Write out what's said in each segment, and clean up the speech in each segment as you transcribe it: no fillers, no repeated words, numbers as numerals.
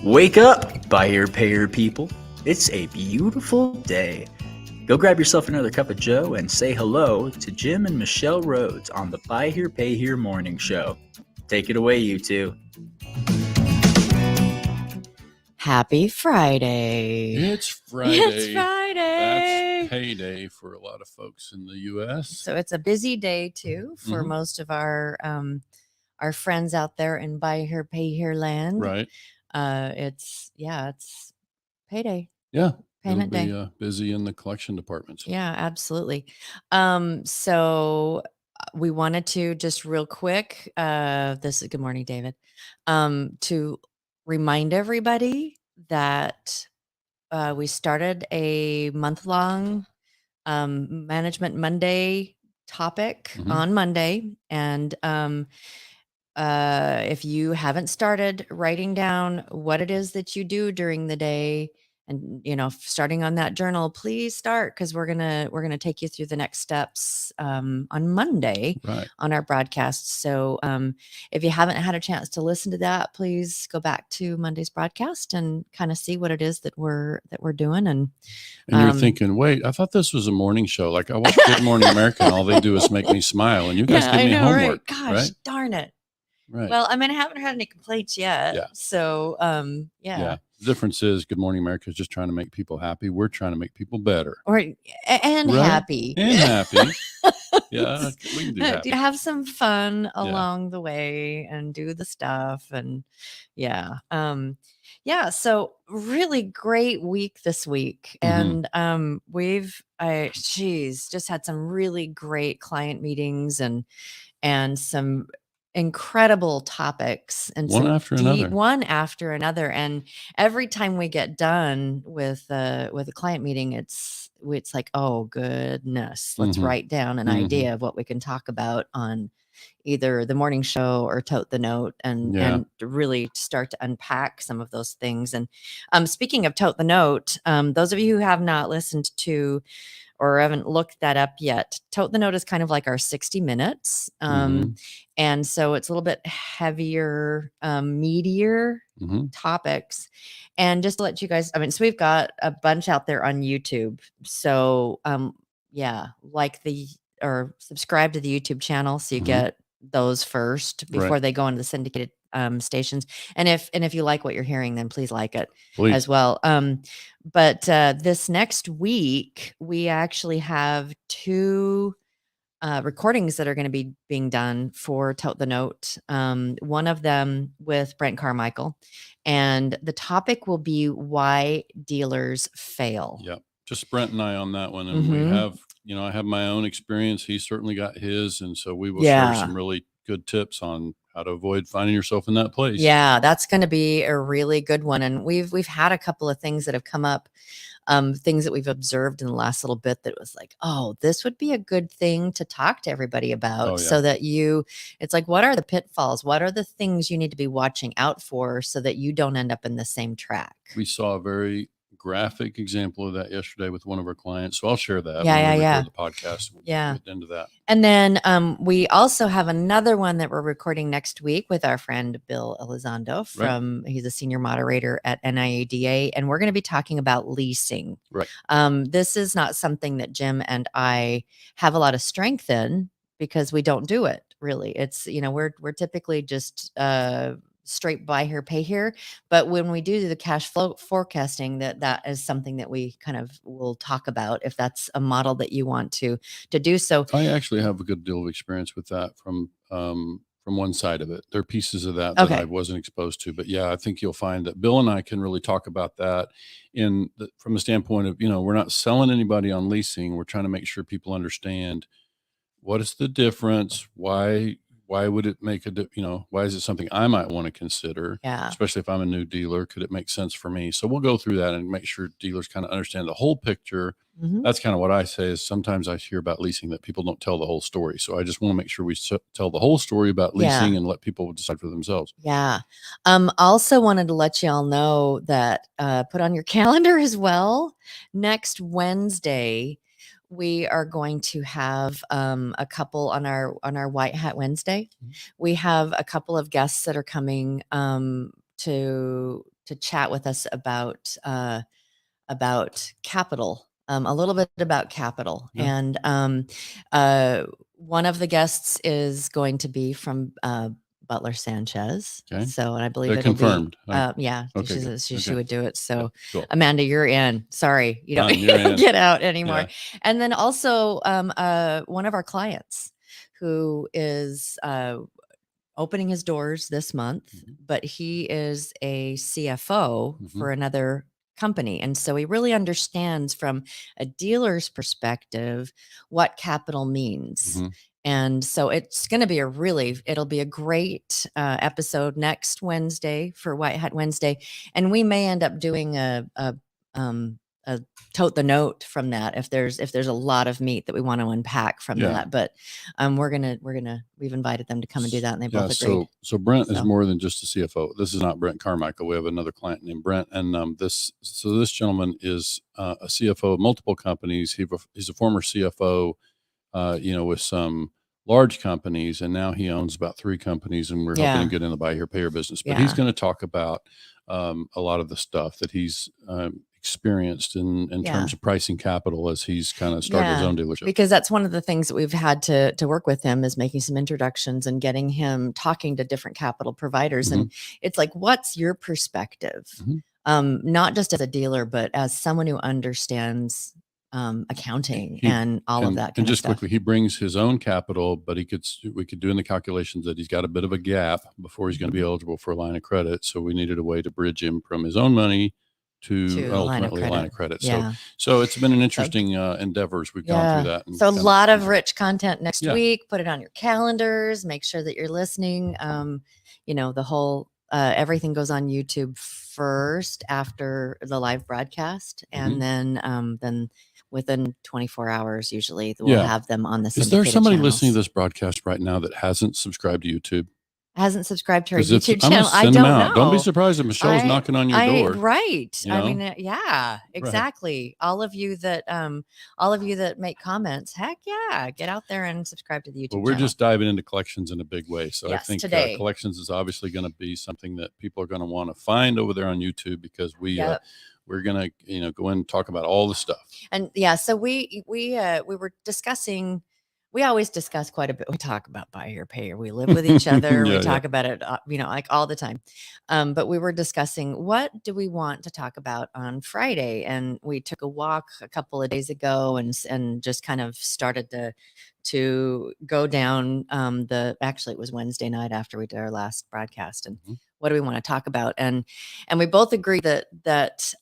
Wake up, buyer payer people. It's a beautiful day. Go grab yourself another cup of joe and say hello to Jim and Michelle Rhodes on the Buy Here Pay Here morning show. Take it away, you two. Happy Friday. It's Friday. It's Friday. That's payday for a lot of folks in the U.S. So it's a busy day too for most of our friends out there in Buy Here Pay Here land. Right. It's payday. Yeah. Payment It'll be day. busy in the collection departments. Yeah, absolutely. So we wanted to just real quick, this is good morning, David, to remind everybody that we started a month-long Management Monday topic on Monday. And if you haven't started writing down what it is that you do during the day and, starting on that journal, please start, because we're gonna take you through the next steps on Monday on our broadcast. So if you haven't had a chance to listen to that, please go back to Monday's broadcast and kind of see what it is that we're doing. And you're thinking, wait, I thought this was a morning show. Like I watch Good Morning America and all they do is make me smile. And you guys give me homework. Right? Gosh, darn it. Right. Well, I haven't had any complaints yet. Yeah. So, yeah. The difference is Good Morning America is just trying to make people happy. We're trying to make people better. Happy. And happy. Yeah, we can do happy. Have some fun along the way and do the stuff. And so really great week this week. And we've just had some really great client meetings and some incredible topics, and one after another. And every time we get done with a client meeting, it's like, oh goodness, let's write down an idea of what we can talk about on either the morning show or Tote the Note, and really start to unpack some of those things. And speaking of Tote the Note, those of you who have not listened to or haven't looked that up yet, Tote the Note is kind of like our 60 minutes. And so it's a little bit heavier, meatier topics. And just to let you guys, so we've got a bunch out there on YouTube. So subscribe to the YouTube channel so you get those first before they go into the syndicated stations. And if you like what you're hearing, then please like it as well. But this next week, we actually have 2 recordings that are going to be being done for Tote the Note. One of them with Brent Carmichael, and the topic will be why dealers fail. Yep. Just Brent and I on that one. And we have, I have my own experience. He's certainly got his. And so we will share some really good tips on how to avoid finding yourself in that place. Yeah, that's going to be a really good one. And we've had a couple of things that have come up, things that we've observed in the last little bit that was like, oh, this would be a good thing to talk to everybody about. So that it's like, what are the pitfalls? What are the things you need to be watching out for so that you don't end up in the same track? We saw a very graphic example of that yesterday with one of our clients. So I'll share that. Yeah. The podcast. We'll get into that. And then we also have another one that we're recording next week with our friend Bill Elizondo he's a senior moderator at NIADA, and we're going to be talking about leasing. Right. This is not something that Jim and I have a lot of strength in because we don't do it really. It's, we're typically just straight buy here, pay here. But when we do the cash flow forecasting, that is something that we kind of will talk about if that's a model that you want to do. So I actually have a good deal of experience with that from one side of it. There are pieces of that I wasn't exposed to, but I think you'll find that Bill and I can really talk about that from the standpoint of, we're not selling anybody on leasing. We're trying to make sure people understand what is the difference, why would it make why is it something I might want to consider? Yeah. Especially if I'm a new dealer, could it make sense for me? So we'll go through that and make sure dealers kind of understand the whole picture. That's kind of what I say is sometimes I hear about leasing that people don't tell the whole story. So I just want to make sure we tell the whole story about leasing and let people decide for themselves. Yeah. Also wanted to let y'all know that put on your calendar as well. Next Wednesday, we are going to have a couple on our White Hat Wednesday. We have a couple of guests that are coming to chat with us about capital, a little bit about capital. Yeah. And one of the guests is going to be from Butler Sanchez. Okay. So, and I believe They're it'll confirmed. be, yeah, Okay, she good. said she Okay. would do it. So, Yeah, cool. Amanda, you're in. Sorry, you Done, you're in. don't get out anymore. Yeah. And then also one of our clients who is opening his doors this month, but he is a CFO for another company. And so he really understands from a dealer's perspective what capital means. And so it's going to be it'll be a great episode next Wednesday for White Hat Wednesday. And we may end up doing a tote the note from that if there's a lot of meat that we want to unpack from that. But we've invited them to come and do that, and they both agreed. So Brent is more than just a CFO. This is not Brent Carmichael. We have another client named Brent, and this gentleman is a CFO of multiple companies. He's a former CFO, with some large companies, and now he owns about 3 companies, and we're helping him get in the buy here, pay here business. But he's going to talk about a lot of the stuff that he's experienced in terms of pricing capital as he's kind of started his own dealership. Because that's one of the things that we've had to work with him is making some introductions and getting him talking to different capital providers. And it's like, what's your perspective? Not just as a dealer, but as someone who understands accounting and all of that kind and of just stuff. quickly, he brings his own capital, but we could do in the calculations that he's got a bit of a gap before he's going to be eligible for a line of credit. So we needed a way to bridge him from his own money to ultimately a line of credit. So it's been an interesting endeavor as we've gone through that. So a lot of rich content next week. Put it on your calendars. Make sure that you're listening. The whole everything goes on YouTube first after the live broadcast, and then within 24 hours, usually we'll have them on the syndicated Is there somebody channels. listening to this broadcast right now that hasn't subscribed to YouTube? Hasn't subscribed to our YouTube channel? I don't know. Don't be surprised if Michelle's knocking on your door. Right. I mean, exactly. Right. All of you that make comments, heck yeah, get out there and subscribe to the YouTube channel. We're just diving into collections in a big way. So yes, I think collections is obviously going to be something that people are going to want to find over there on YouTube, because we're going to go in and talk about all the stuff. And so we were discussing. We always discuss quite a bit. We talk about buy here, pay here. We live with each other. We talk about it, like all the time. But we were discussing, what do we want to talk about on Friday? And we took a walk a couple of days ago and just kind of started to go down actually it was Wednesday night after we did our last broadcast. And what do we want to talk about? And we both agreed that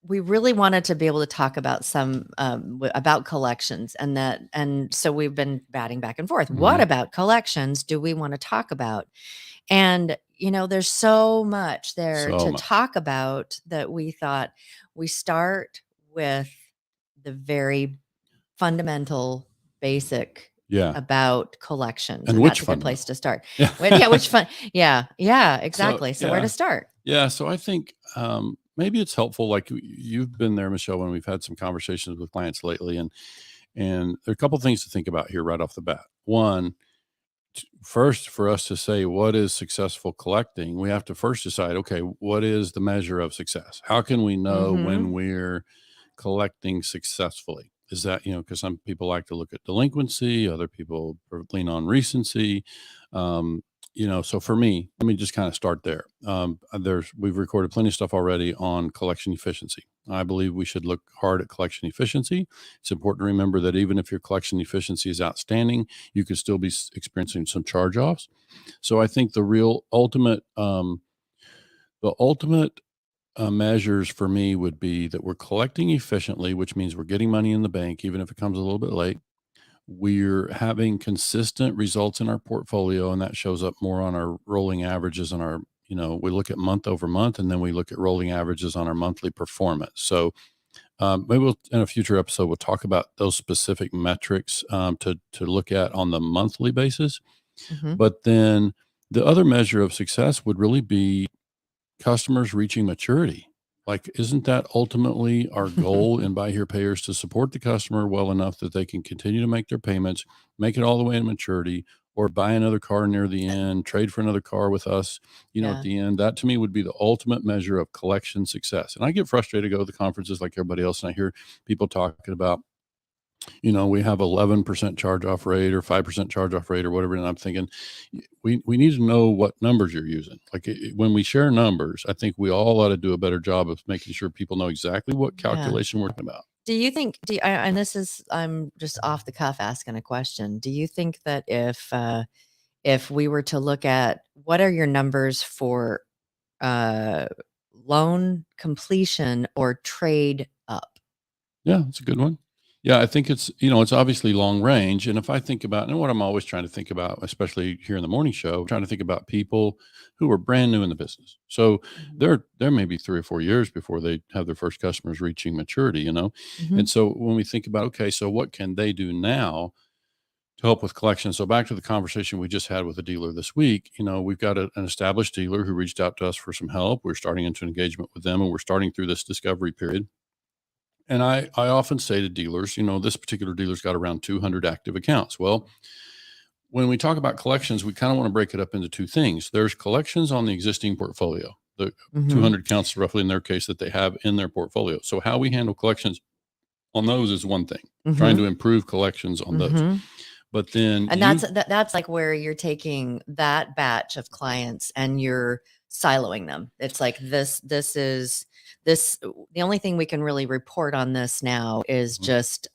we really wanted to be able to talk about some about collections, and so we've been batting back and forth. What about collections do we want to talk about? And there's so much there to talk about that we thought we start with the very fundamental, basic about collections, and that's a good place to start. Which fun? Exactly. So where to start? So I think maybe it's helpful. Like you've been there, Michelle, when we've had some conversations with clients lately, and there are a couple of things to think about here right off the bat. One, first, for us to say what is successful collecting, we have to first decide, okay, what is the measure of success? How can we know when we're collecting successfully? Is that, because some people like to look at delinquency, other people lean on recency. So for me, let me just kind of start there. We've recorded plenty of stuff already on collection efficiency. I believe we should look hard at collection efficiency. It's important to remember that even if your collection efficiency is outstanding, you could still be experiencing some charge-offs. So I think the real ultimate measures for me would be that we're collecting efficiently, which means we're getting money in the bank, even if it comes a little bit late. We're having consistent results in our portfolio, and that shows up more on our rolling averages and our, we look at month over month, and then we look at rolling averages on our monthly performance. So maybe in a future episode, we'll talk about those specific metrics to look at on the monthly basis. But then the other measure of success would really be customers reaching maturity. Like, isn't that ultimately our goal in buy here, payers, to support the customer well enough that they can continue to make their payments, make it all the way to maturity, or buy another car near the end, trade for another car with us, at the end. That to me would be the ultimate measure of collection success. And I get frustrated to go to the conferences like everybody else, and I hear people talking about, we have 11% charge off rate or 5% charge off rate or whatever. And I'm thinking, we need to know what numbers you're using. Like when we share numbers, I think we all ought to do a better job of making sure people know exactly what calculation we're talking about. Do you think, and this is, I'm just off the cuff asking a question. Do you think that if we were to look at what are your numbers for loan completion or trade up? Yeah, it's a good one. Yeah, I think it's obviously long range. And if I think about, and what I'm always trying to think about, especially here in the morning show, trying to think about people who are brand new in the business. So there may be 3 or 4 years before they have their first customers reaching maturity, And so when we think about, okay, so what can they do now to help with collection? So back to the conversation we just had with a dealer this week, we've got an established dealer who reached out to us for some help. We're starting into an engagement with them, and we're starting through this discovery period. And I often say to dealers, this particular dealer's got around 200 active accounts. Well, when we talk about collections, we kind of want to break it up into two things. There's collections on the existing portfolio, the 200 accounts roughly in their case that they have in their portfolio. So how we handle collections on those is one thing, trying to improve collections on those. But then, and that's like where you're taking that batch of clients and you're siloing them. It's like this is the only thing we can really report on this now is just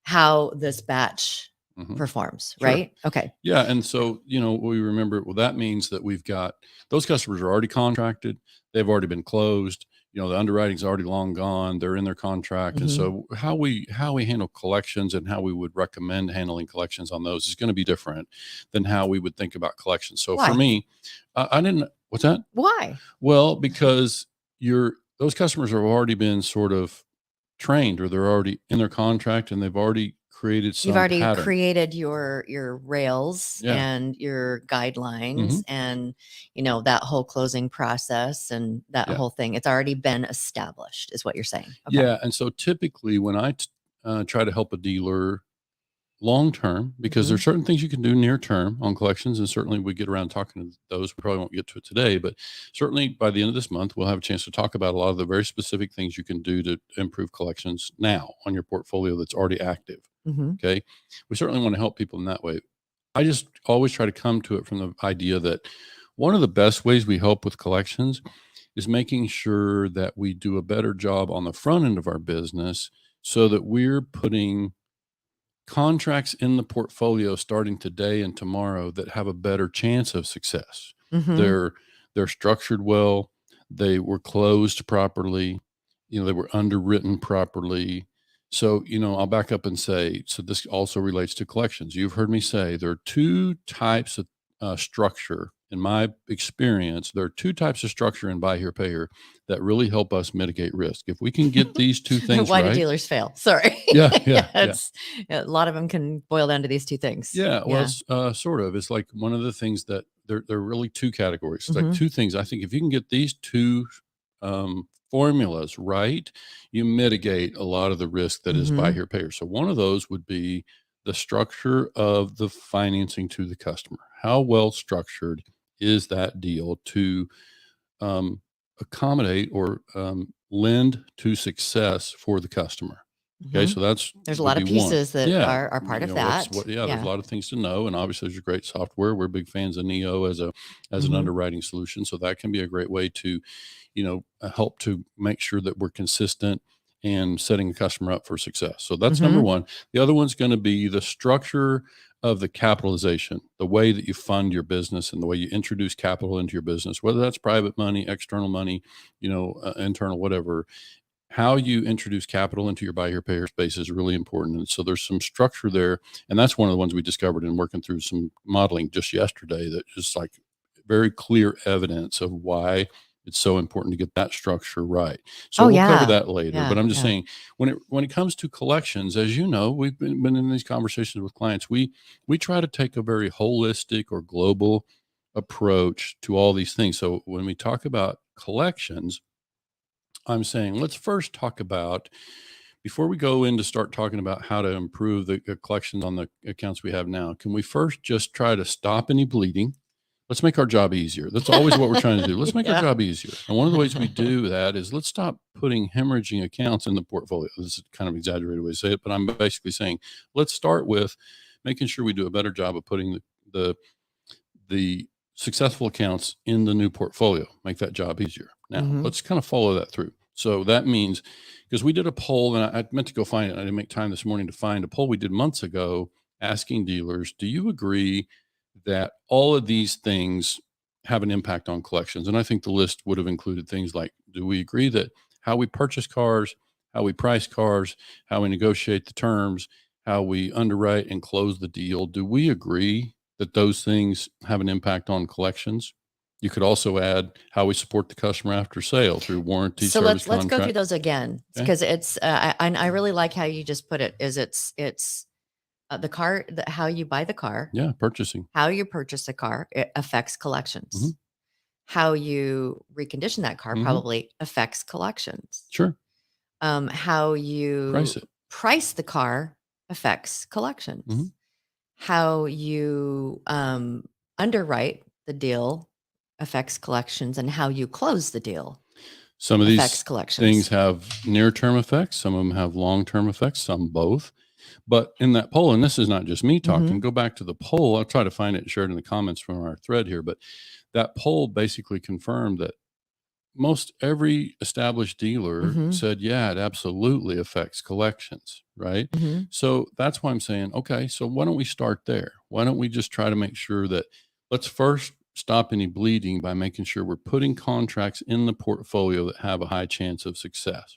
how this batch performs, right? Okay. Yeah. And so, we remember, well, that means that we've got those customers are already contracted. They've already been closed. The underwriting's already long gone. They're in their contract. And so how we handle collections and how we would recommend handling collections on those is going to be different than how we would think about collections. So for me, I didn't, what's that? Why? Well, because those customers have already been sort of trained, or they're already in their contract and they've already created some You've already pattern. created your rails and your guidelines and that whole closing process and that whole thing. It's already been established is what you're saying. Okay. Yeah. And so typically when I try to help a dealer long term, because there's certain things you can do near term on collections, and certainly we get around talking to those. We probably won't get to it today, but certainly by the end of this month, we'll have a chance to talk about a lot of the very specific things you can do to improve collections now on your portfolio that's already active. Okay. We certainly want to help people in that way. I just always try to come to it from the idea that one of the best ways we help with collections is making sure that we do a better job on the front end of our business so that we're putting contracts in the portfolio starting today and tomorrow that have a better chance of success. They're structured well. They were closed properly. They were underwritten properly. So, I'll back up and say, so this also relates to collections. You've heard me say there are two types of structure. In my experience, there are two types of structure in buy here, pay here that really help us mitigate risk. If we can get these two things Why right. do dealers fail? Sorry. Yeah. A lot of them can boil down to these two things. Yeah. Well, it's, sort of. It's like one of the things that they're really two categories. It's like two things. I think if you can get these two formulas right, you mitigate a lot of the risk that is buy here, pay here. So one of those would be the structure of the financing to the customer. How well structured is that deal to accommodate or lend to success for the customer? Okay, so there's a lot of pieces that are part of that. There's a lot of things to know, and obviously there's great software. We're big fans of Neo as an underwriting solution, so that can be a great way to, help to make sure that we're consistent and setting a customer up for success. So that's number one. The other one's going to be the structure of the capitalization, the way that you fund your business and the way you introduce capital into your business, whether that's private money, external money, internal, whatever. How you introduce capital into your buy here, pay here space is really important. And so there's some structure there. And that's one of the ones we discovered in working through some modeling just yesterday that is like very clear evidence of why it's so important to get that structure right. So we'll cover that later. But I'm just saying, when it comes to collections, as you know, we've been in these conversations with clients. We try to take a very holistic or global approach to all these things. So when we talk about collections, I'm saying, let's first talk about before we go in to start talking about how to improve the collections on the accounts we have now, can we first just try to stop any bleeding? Let's make our job easier. That's always what we're trying to do. Let's make our job easier. And one of the ways we do that is let's stop putting hemorrhaging accounts in the portfolio. This is kind of exaggerated way to say it, but I'm basically saying, let's start with making sure we do a better job of putting the successful accounts in the new portfolio, make that job easier. Now, let's kind of follow that through. So that means, because we did a poll, and I meant to go find it. I didn't make time this morning to find a poll we did months ago asking dealers, do you agree that all of these things have an impact on collections? And I think the list would have included things like, do we agree that how we purchase cars, how we price cars, how we negotiate the terms, how we underwrite and close the deal, do we agree that those things have an impact on collections? You could also add how we support the customer after sale through warranty, So service let's go through contract. those again, Okay. because it's I really like how you just put it. Is it's the car, how you buy the car, Yeah, purchasing. how you purchase a car, it affects collections. How you recondition that car probably affects collections. Sure. How you price the car affects collections. How you underwrite the deal affects collections, and how you close the deal Some of affects these collections. things have near-term effects. Some of them have long-term effects, some both. But in that poll, and this is not just me talking, go back to the poll. I'll try to find it and share it in the comments from our thread here. But that poll basically confirmed that most every established dealer said, yeah, it absolutely affects collections, right? So that's why I'm saying, okay, so why don't we start there? Why don't we just try to make sure that, let's first stop any bleeding by making sure we're putting contracts in the portfolio that have a high chance of success.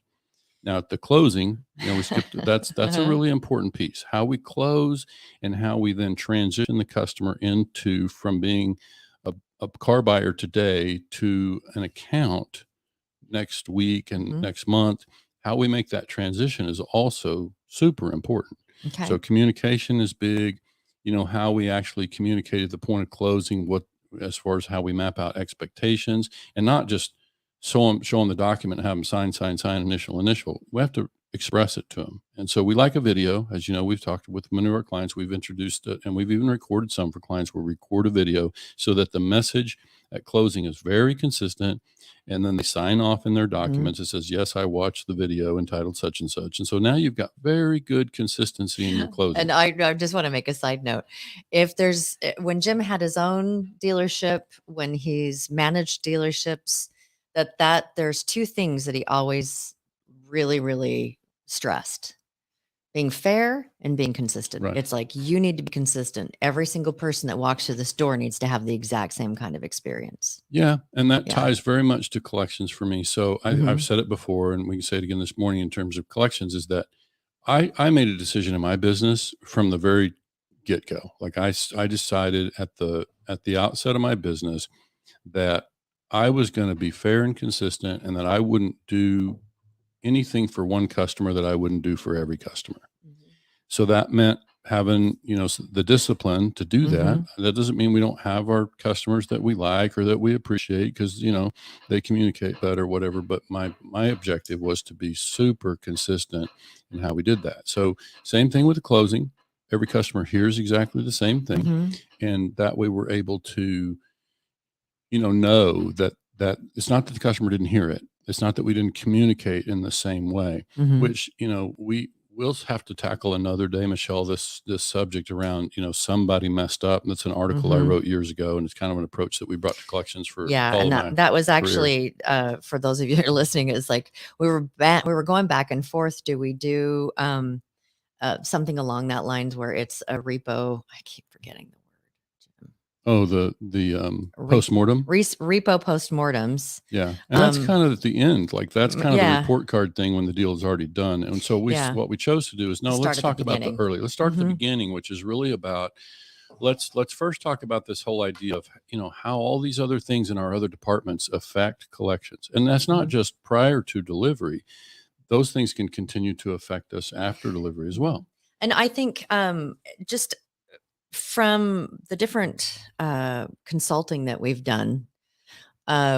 Now at the closing, we skipped, that's a really important piece, how we close and how we then transition the customer into, from being a car buyer today to an account next week and next month. How we make that transition is also super important. Okay. So communication is big, how we actually communicate at the point of closing, what, as far as how we map out expectations, and not just show them the document and have them sign, initial. We have to express it to them. And so we like a video. As you know, we've talked with many of our clients, we've introduced it, and we've even recorded some for clients where we record a video so that the message at closing is very consistent. And then they sign off in their documents. It says, yes, I watched the video entitled such and such. And so now you've got very good consistency in your closing. And I just want to make a side note. When Jim had his own dealership, when he's managed dealerships, that there's two things that he always really, really stressed: being fair and being consistent. Right. It's like, you need to be consistent. Every single person that walks through this door needs to have the exact same kind of experience. Yeah. And that ties very much to collections for me. So I've said it before, and we can say it again this morning in terms of collections, is that I made a decision in my business from the very get-go. Like I decided at the outset of my business that I was going to be fair and consistent, and that I wouldn't do anything for one customer that I wouldn't do for every customer. So that meant having, the discipline to do that. That doesn't mean we don't have our customers that we like or that we appreciate, because, they communicate better, whatever. But my objective was to be super consistent in how we did that. So same thing with the closing. Every customer hears exactly the same thing. And that way we're able to, know that it's not that the customer didn't hear it. It's not that we didn't communicate in the same way, which, we'll have to tackle another day, Michelle, this subject around, somebody messed up. And that's an article I wrote years ago. And it's kind of an approach that we brought to collections for all and that was actually, for those of you that are listening, is like, we were going back and forth. Do we do something along that lines where it's a repo? I keep forgetting the word. Oh, the postmortem? Repo postmortems. Yeah. And that's kind of at the end. Like that's kind of the report card thing when the deal is already done. And so what we chose to do is, let's talk about the early. Let's start at the beginning, which is really about, let's first talk about this whole idea of, how all these other things in our other departments affect collections. And that's not just prior to delivery. Those things can continue to affect us after delivery as well. And I think just from the different consulting that we've done,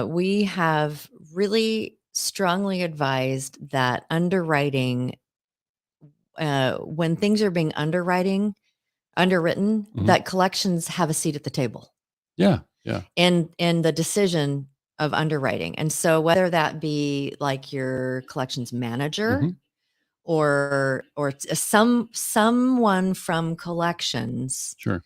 we have really strongly advised that underwriting when things are being underwritten, that collections have a seat at the table. Yeah. In the decision of underwriting. And so whether that be like your collections manager or someone from collections Sure.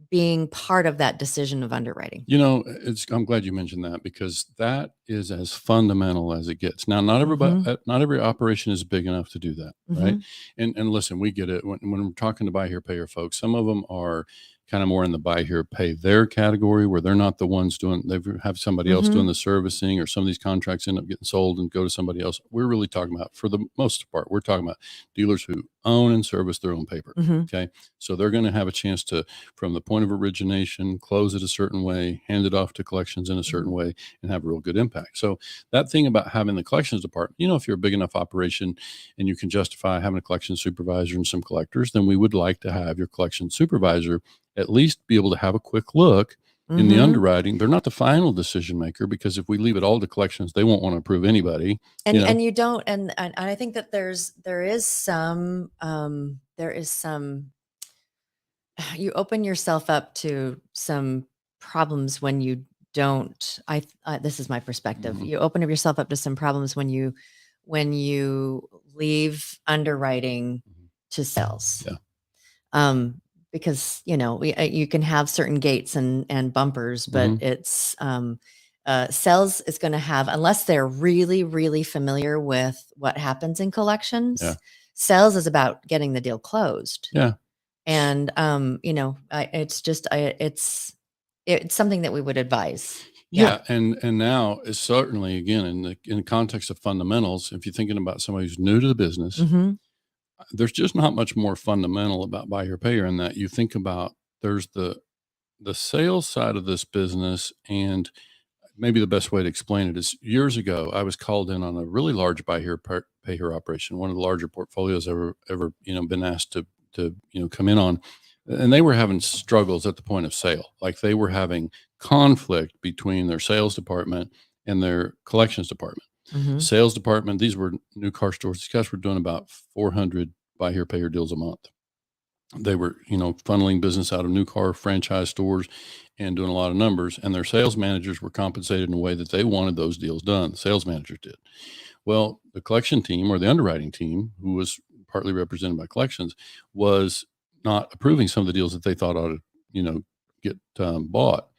being part of that decision of underwriting. I'm glad you mentioned that, because that is as fundamental as it gets. Now, not every operation is big enough to do that, right? And listen, we get it when we're talking to buy here, pay here folks. Some of them are kind of more in the buy here, pay there category, where they're not the ones they have somebody else doing the servicing, or some of these contracts end up getting sold and go to somebody else. We're really talking about, for the most part, we're talking about dealers who own and service their own paper. Okay. So they're going to have a chance to, from the point of origination, close it a certain way, hand it off to collections in a certain way, and have a real good impact. So that thing about having the collections department, if you're a big enough operation and you can justify having a collections supervisor and some collectors, then we would like to have your collections supervisor at least be able to have a quick look in the underwriting. They're not the final decision maker, because if we leave it all to collections, they won't want to approve anybody. And you don't, and I think that there is some, you open yourself up to some problems when you don't, this is my perspective. You open up yourself up to some problems when you leave underwriting to sales. Yeah. Because you can have certain gates and bumpers, but it's sales is going to have, unless they're really, really familiar with what happens in collections. Yeah. Sales is about getting the deal closed. Yeah. And it's something that we would advise. Yeah. And now is certainly, again, in the context of fundamentals, if you're thinking about somebody who's new to the business, there's just not much more fundamental about buy here, pay here, in that you think about, there's the sales side of this business. And maybe the best way to explain it is, years ago, I was called in on a really large buy here, pay here operation, one of the larger portfolios ever been asked to come in on. And they were having struggles at the point of sale. Like, they were having conflict between their sales department and their collections department. Sales department, these were new car stores. These guys were doing about 400 buy here, pay here deals a month. They were, funneling business out of new car franchise stores and doing a lot of numbers. And their sales managers were compensated in a way that they wanted those deals done. The sales managers did. Well, the collection team, or the underwriting team, who was partly represented by collections, was not approving some of the deals that they thought ought to, get bought.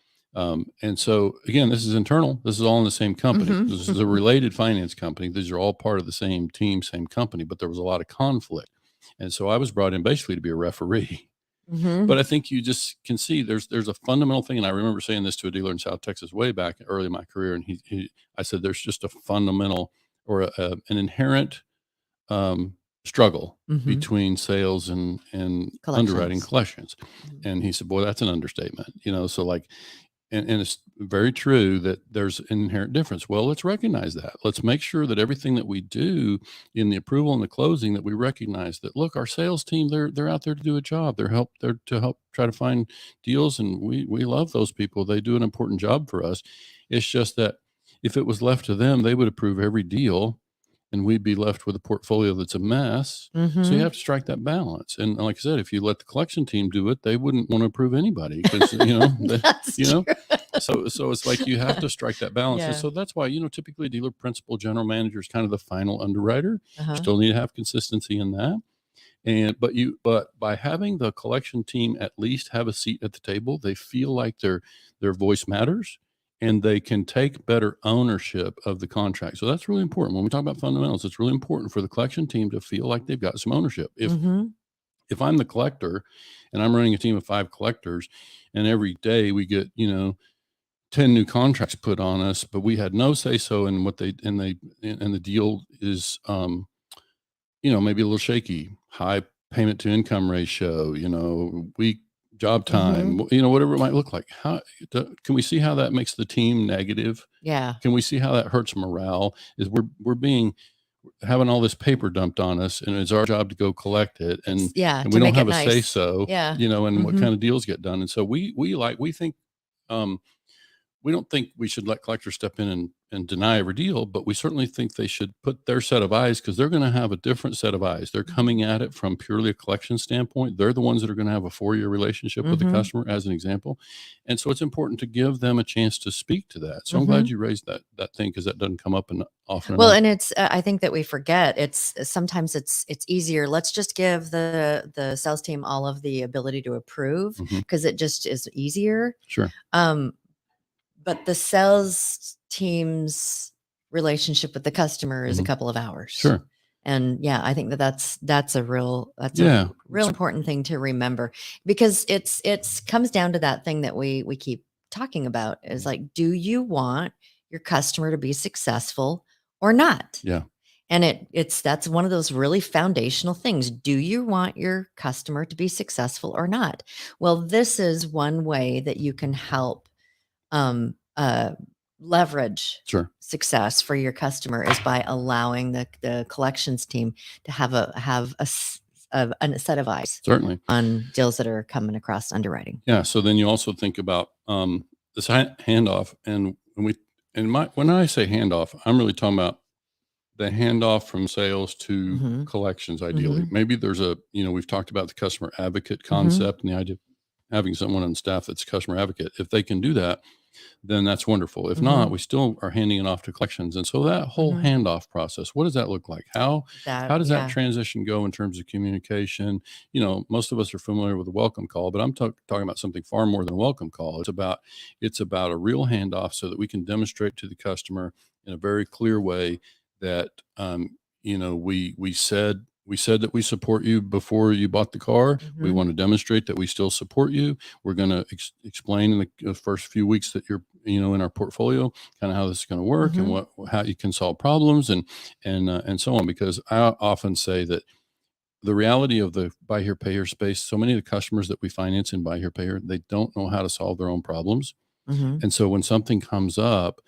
And so, again, this is internal. This is all in the same company. This is a related finance company. These are all part of the same team, same company, but there was a lot of conflict. And so I was brought in basically to be a referee. But I think you just can see there's a fundamental thing. And I remember saying this to a dealer in South Texas way back early in my career. And I said, there's just a fundamental, or an inherent struggle between sales and underwriting collections. And he said, boy, that's an understatement. So like, and it's very true that there's an inherent difference. Well, let's recognize that. Let's make sure that everything that we do in the approval and the closing, that we recognize that, look, our sales team, they're out there to do a job. They're to help try to find deals. And we love those people. They do an important job for us. It's just that if it was left to them, they would approve every deal, and we'd be left with a portfolio that's a mess. So you have to strike that balance. And like I said, if you let the collection team do it, they wouldn't want to approve anybody, because, so it's like, you have to strike that balance. And so that's why, typically dealer principal, general manager is kind of the final underwriter. You still need to have consistency in that. But by having the collection team at least have a seat at the table, they feel like their voice matters, and they can take better ownership of the contract. So that's really important. When we talk about fundamentals, it's really important for the collection team to feel like they've got some ownership. If I'm the collector and I'm running a team of 5 collectors, and every day we get, 10 new contracts put on us, but we had no say so in what and the deal is, maybe a little shaky, high payment to income ratio, weak job time, whatever it might look like. Can we see how that makes the team negative? Yeah. Can we see how that hurts morale? Is we're having all this paper dumped on us, and it's our job to go collect it. And we don't have a say so, and what kind of deals get done. And so we think, we don't think we should let collectors step in and deny every deal, but we certainly think they should put their set of eyes, because they're going to have a different set of eyes. They're coming at it from purely a collection standpoint. They're the ones that are going to have a 4-year relationship with the customer, as an example. And so it's important to give them a chance to speak to that. So I'm glad you raised that thing, because that doesn't come up often Well, enough. and it's I think that we forget sometimes it's easier. Let's just give the sales team all of the ability to approve, because it just is easier. Sure. But the sales team's relationship with the customer is a couple of hours. Sure. And yeah, I think that's a real important thing to remember, because it's comes down to that thing that we keep talking about, is like, do you want your customer to be successful or not? Yeah. And that's one of those really foundational things. Do you want your customer to be successful or not? Well, this is one way that you can help leverage Sure. success for your customer, is by allowing the collections team to have a set of eyes, Certainly, on deals that are coming across underwriting. Yeah. So then you also think about this handoff, and when I say handoff, I'm really talking about the handoff from sales to collections. Ideally, maybe there's we've talked about the customer advocate concept and the idea of having someone on staff that's a customer advocate. If they can do that, then that's wonderful. If not, we still are handing it off to collections. And so that whole handoff process, what does that look like? How does that transition go in terms of communication? Most of us are familiar with a welcome call, but I'm talking about something far more than a welcome call. It's about a real handoff, so that we can demonstrate to the customer in a very clear way that we said that we support you before you bought the car. We want to demonstrate that we still support you. We're going to explain in the first few weeks that you're, in our portfolio, kind of how this is going to work and how you can solve problems and so on. Because I often say that the reality of the buy here, pay here space, so many of the customers that we finance in buy here, pay here, they don't know how to solve their own problems. And so when something comes up,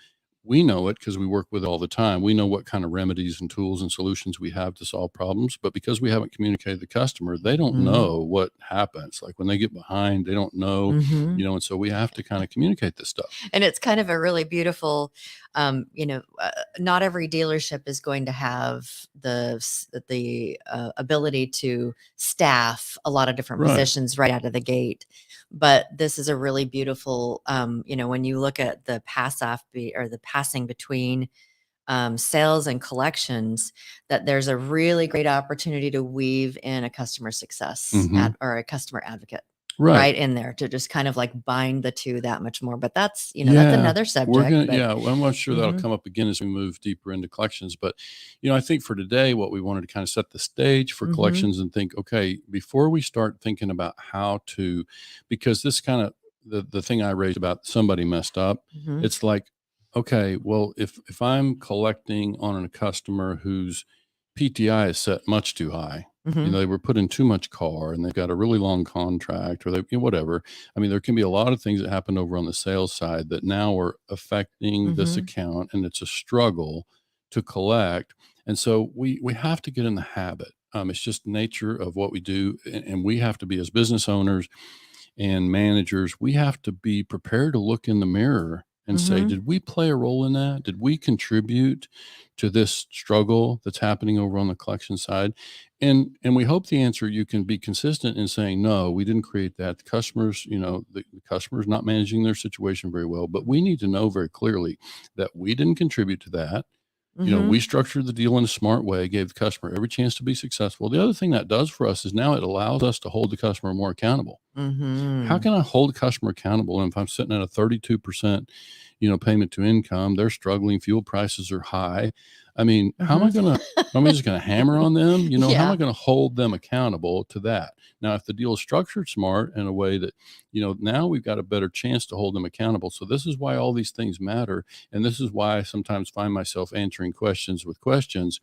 we know it because we work with it all the time. We know what kind of remedies and tools and solutions we have to solve problems, but because we haven't communicated to the customer, they don't know what happens. Like when they get behind, they don't know, and so we have to kind of communicate this stuff. And it's kind of a really beautiful, not every dealership is going to have the ability to staff a lot of different positions right out of the gate. But this is a really beautiful, when you look at the passing between sales and collections, that there's a really great opportunity to weave in a customer success or a customer advocate right in there, to just kind of like bind the two that much more. But that's, that's another subject. I'm not sure that'll come up again as we move deeper into collections. But, I think for today, what we wanted to kind of set the stage for collections and think, okay, before we start thinking about how to, because this kind of, the thing I raised about somebody messed up, it's like, okay, well, if I'm collecting on a customer whose PTI is set much too high, they were put in too much car and they've got a really long contract, or they, whatever. I mean, there can be a lot of things that happen over on the sales side that now are affecting this account, and it's a struggle to collect. And so we have to get in the habit. It's just nature of what we do. And we have to be, as business owners and managers, we have to be prepared to look in the mirror and say, did we play a role in that? Did we contribute to this struggle that's happening over on the collection side? And we hope the answer, you can be consistent in saying, no, we didn't create that. The customers, the customer's not managing their situation very well, but we need to know very clearly that we didn't contribute to that. We structured the deal in a smart way, gave the customer every chance to be successful. The other thing that does for us is now it allows us to hold the customer more accountable. How can I hold the customer accountable? And if I'm sitting at a 32%, payment to income, they're struggling, fuel prices are high. I mean, how am I just going to hammer on them? How am I going to hold them accountable to that? Now, if the deal is structured smart in a way that, now we've got a better chance to hold them accountable. So this is why all these things matter. And this is why I sometimes find myself answering questions with questions.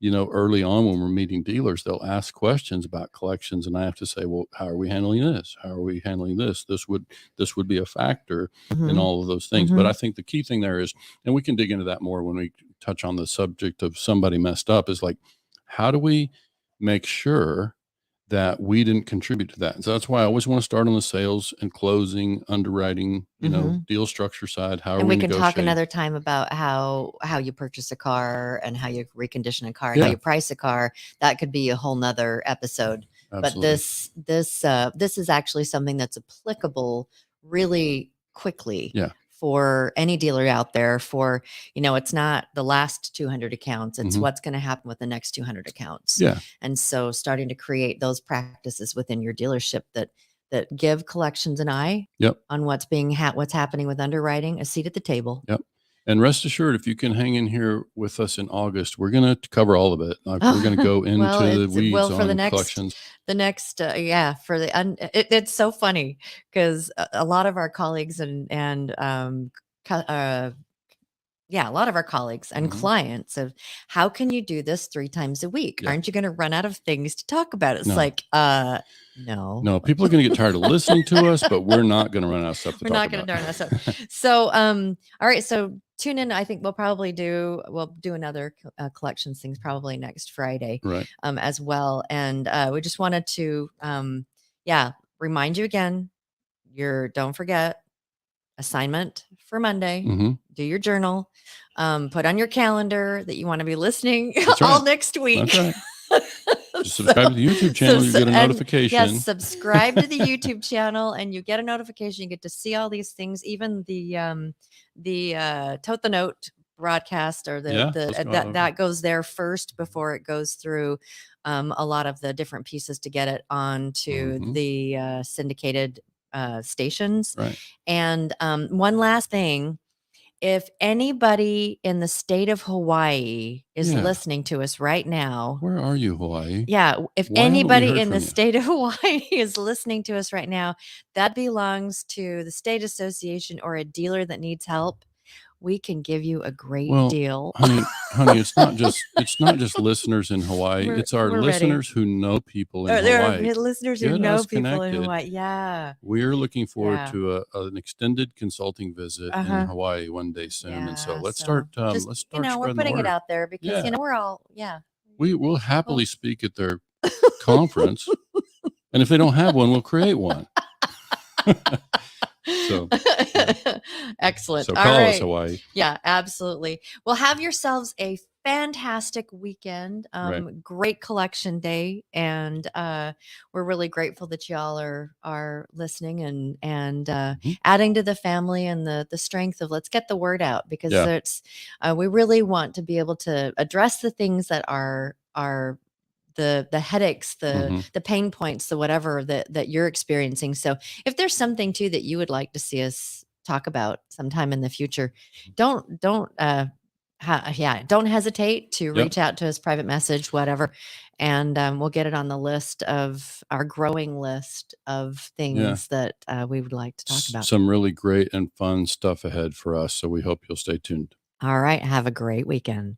Early on when we're meeting dealers, they'll ask questions about collections, and I have to say, well, how are we handling this? How are we handling this? This would be a factor in all of those things. But I think the key thing there is, and we can dig into that more when we touch on the subject of somebody messed up, is like, how do we make sure that we didn't contribute to that. And so that's why I always want to start on the sales and closing, underwriting, deal structure side. How are And we we can talk negotiating? another time about how you purchase a car and how you recondition a car and how you price a car. That could be a whole nother episode. Absolutely. But this is actually something that's applicable really quickly. Yeah. For any dealer out there, for, it's not the last 200 accounts, it's what's going to happen with the next 200 accounts. Yeah. And so starting to create those practices within your dealership that give collections an eye on what's happening with underwriting, a seat at the table. Yep. And rest assured, if you can hang in here with us in August, we're going to cover all of it. We're going to go into the weeds on collections. It's so funny because a lot of our colleagues and a lot of our colleagues and clients of, how can you do this 3 times a week? Aren't you going to run out of things to talk about? It's no, people are going to get tired of listening to us, but we're not going to run out of stuff to talk about. We're not going to run out of stuff. So, all right. So tune in. I think we'll do another collections things probably next Friday, right? As well. And we just wanted to, remind you again, don't forget, assignment for Monday. Do your journal. Put on your calendar that you want to be listening all next week. That's right. Just subscribe to the YouTube channel. You get a notification. Yes, subscribe to the YouTube channel, and you get a notification. You get to see all these things, even the Tote the Note broadcast, or that goes there first before it goes through a lot of the different pieces to get it onto the syndicated stations. Right. And one last thing. If anybody in the state of Hawaii is listening to us right now. Where are you, Hawaii? Yeah. If anybody in the state of Hawaii is listening to us right now, that belongs to the state association or a dealer that needs help. We can give you a great deal. honey, it's not just listeners in Hawaii. It's our listeners who know people in Hawaii. There are listeners who know people in Hawaii. Yeah. We're looking forward to an extented consulting visit in Hawaii one day soon. And so let's start we're putting it out there because we're all we will happily speak at their conference. And if they don't have one, we'll create one. So excellent. So call us, Hawaii. Yeah, absolutely. Well, have yourselves a fantastic weekend. Great collection day, and we're really grateful that y'all are listening and adding to the family and the strength of let's get the word out, because it's we really want to be able to address the things that are the headaches, the pain points, the whatever that you're experiencing. So if there's something too that you would like to see us talk about sometime in the future, don't hesitate to reach out to us, private message, whatever. And we'll get it on the list of our growing list of things that we would like to talk about. Some really great and fun stuff ahead for us. So we hope you'll stay tuned. All right. Have a great weekend.